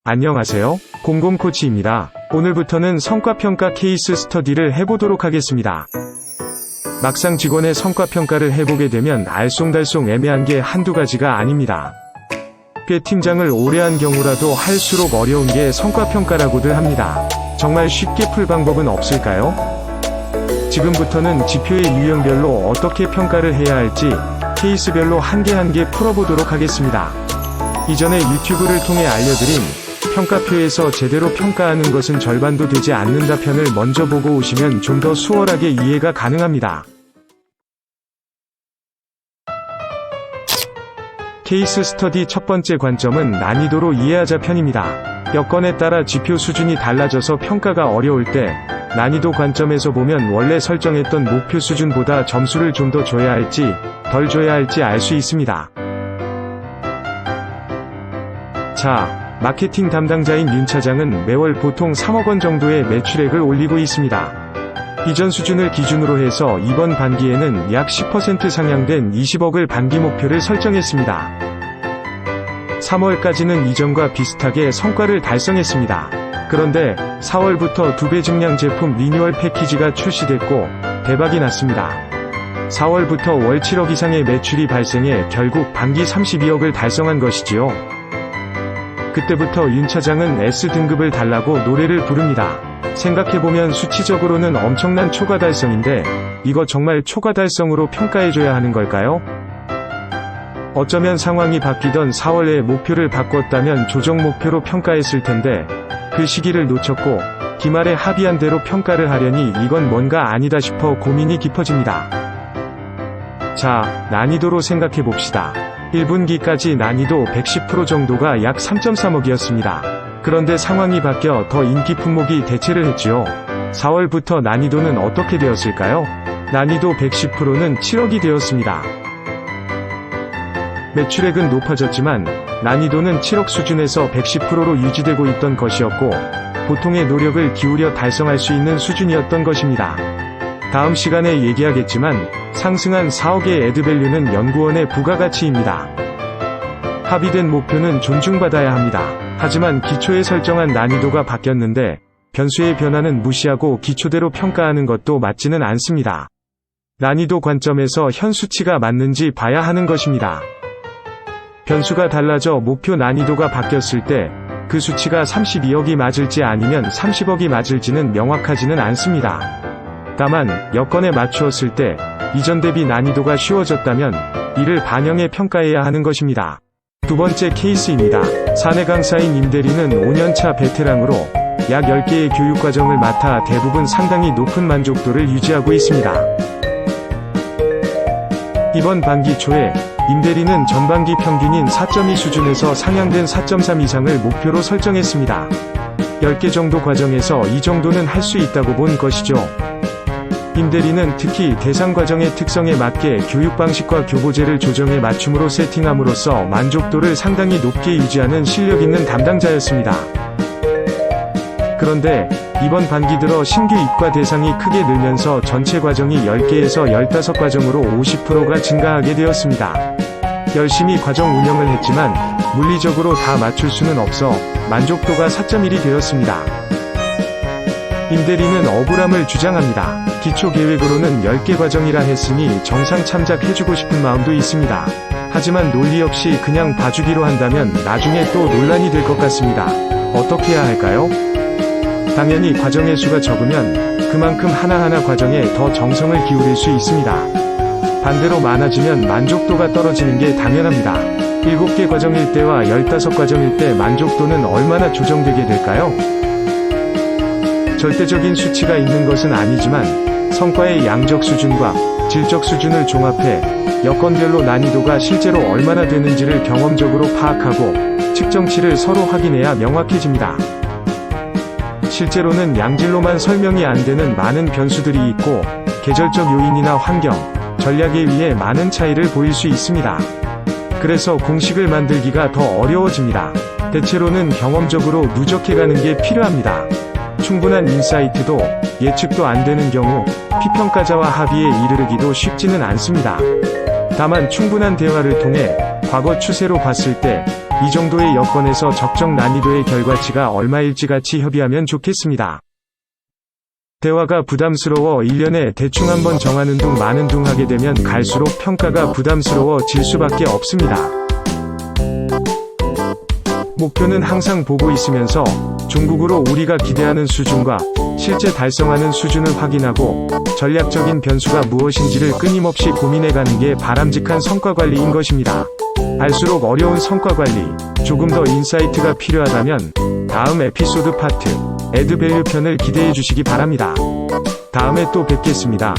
안녕하세요. 공공코치입니다. 오늘부터는 성과평가 케이스 스터디를 해보도록 하겠습니다. 막상 직원의 성과평가를 해보게 되면 알쏭달쏭 애매한 게 한두 가지가 아닙니다. 꽤 팀장을 오래 한 경우라도 할수록 어려운 게 성과평가라고들 합니다. 정말 쉽게 풀 방법은 없을까요? 지금부터는 지표의 유형별로 어떻게 평가를 해야 할지 케이스별로 한 개 한 개 풀어보도록 하겠습니다. 이전에 유튜브를 통해 알려드린 평가표에서 제대로 평가하는 것은 절반도 되지 않는다 편을 먼저 보고 오시면 좀 더 수월하게 이해가 가능합니다. 케이스 스터디 첫 번째 관점은 난이도로 이해하자 편입니다. 여건에 따라 지표 수준이 달라져서 평가가 어려울 때 난이도 관점에서 보면 원래 설정했던 목표 수준보다 점수를 좀 더 줘야 할지 덜 줘야 할지 알 수 있습니다. 자, 마케팅 담당자인 윤 차장은 매월 보통 3억 원 정도의 매출액을 올리고 있습니다. 이전 수준을 기준으로 해서 이번 반기에는 약 10% 상향된 20억을 반기 목표를 설정했습니다. 3월까지는 이전과 비슷하게 성과를 달성했습니다. 그런데 4월부터 2배 증량 제품 리뉴얼 패키지가 출시됐고 대박이 났습니다. 4월부터 월 7억 이상의 매출이 발생해 결국 반기 32억을 달성한 것이지요. 그때부터 윤 차장은 S등급을 달라고 노래를 부릅니다. 생각해보면 수치적으로는 엄청난 초과 달성인데 이거 정말 초과 달성으로 평가해줘야 하는 걸까요? 어쩌면 상황이 바뀌던 4월에 목표를 바꿨다면 조정 목표로 평가했을 텐데 그 시기를 놓쳤고 기말에 합의한 대로 평가를 하려니 이건 뭔가 아니다 싶어 고민이 깊어집니다. 자, 난이도로 생각해봅시다. 1분기까지 난이도 110% 정도가 약 3.3억이었습니다. 그런데 상황이 바뀌어 더 인기 품목이 대체를 했지요. 4월부터 난이도는 어떻게 되었을까요? 난이도 110%는 7억이 되었습니다. 매출액은 높아졌지만 난이도는 7억 수준에서 110%로 유지되고 있던 것이었고 보통의 노력을 기울여 달성할 수 있는 수준이었던 것입니다. 다음 시간에 얘기하겠지만 상승한 4억의 애드밸류는 연구원의 부가가치입니다. 합의된 목표는 존중받아야 합니다. 하지만 기초에 설정한 난이도가 바뀌었는데 변수의 변화는 무시하고 기초대로 평가하는 것도 맞지는 않습니다. 난이도 관점에서 현 수치가 맞는지 봐야 하는 것입니다. 변수가 달라져 목표 난이도가 바뀌었을 때 그 수치가 32억이 맞을지 아니면 30억이 맞을지는 명확하지는 않습니다. 다만 여건에 맞추었을 때 이전 대비 난이도가 쉬워졌다면 이를 반영해 평가해야 하는 것입니다. 두 번째 케이스입니다. 사내 강사인 임대리는 5년차 베테랑으로 약 10개의 교육과정을 맡아 대부분 상당히 높은 만족도를 유지하고 있습니다. 이번 반기 초에 임대리는 전반기 평균인 4.2 수준에서 상향된 4.3 이상을 목표로 설정했습니다. 10개 정도 과정에서 이 정도는 할 수 있다고 본 것이죠. 임대리는 특히 대상 과정의 특성에 맞게 교육 방식과 교보제를 조정해 맞춤으로 세팅함으로써 만족도를 상당히 높게 유지하는 실력 있는 담당자였습니다. 그런데 이번 반기 들어 신규 입과 대상이 크게 늘면서 전체 과정이 10개에서 15과정으로 50%가 증가하게 되었습니다. 열심히 과정 운영을 했지만 물리적으로 다 맞출 수는 없어 만족도가 4.1이 되었습니다. 임대리는 억울함을 주장합니다. 기초 계획으로는 10개 과정이라 했으니 정상 참작해주고 싶은 마음도 있습니다. 하지만 논리 없이 그냥 봐주기로 한다면 나중에 또 논란이 될 것 같습니다. 어떻게 해야 할까요? 당연히 과정의 수가 적으면 그만큼 하나하나 과정에 더 정성을 기울일 수 있습니다. 반대로 많아지면 만족도가 떨어지는 게 당연합니다. 7개 과정일 때와 15과정일 때 만족도는 얼마나 조정되게 될까요? 절대적인 수치가 있는 것은 아니지만 성과의 양적 수준과 질적 수준을 종합해 여건별로 난이도가 실제로 얼마나 되는지를 경험적으로 파악하고 측정치를 서로 확인해야 명확해집니다. 실제로는 양질로만 설명이 안 되는 많은 변수들이 있고 계절적 요인이나 환경, 전략에 의해 많은 차이를 보일 수 있습니다. 그래서 공식을 만들기가 더 어려워집니다. 대체로는 경험적으로 누적해가는 게 필요합니다. 충분한 인사이트도 예측도 안 되는 경우 피평가자와 합의에 이르르기도 쉽지는 않습니다. 다만 충분한 대화를 통해 과거 추세로 봤을 때 이 정도의 여건에서 적정 난이도의 결과치가 얼마일지 같이 협의하면 좋겠습니다. 대화가 부담스러워 1년에 대충 한번 정하는 둥 마는 둥 하게 되면 갈수록 평가가 부담스러워질 수밖에 없습니다. 목표는 항상 보고 있으면서 종국으로 우리가 기대하는 수준과 실제 달성하는 수준을 확인하고 전략적인 변수가 무엇인지를 끊임없이 고민해가는 게 바람직한 성과관리인 것입니다. 갈수록 어려운 성과관리, 조금 더 인사이트가 필요하다면 다음 에피소드 파트 애드밸류 편을 기대해 주시기 바랍니다. 다음에 또 뵙겠습니다.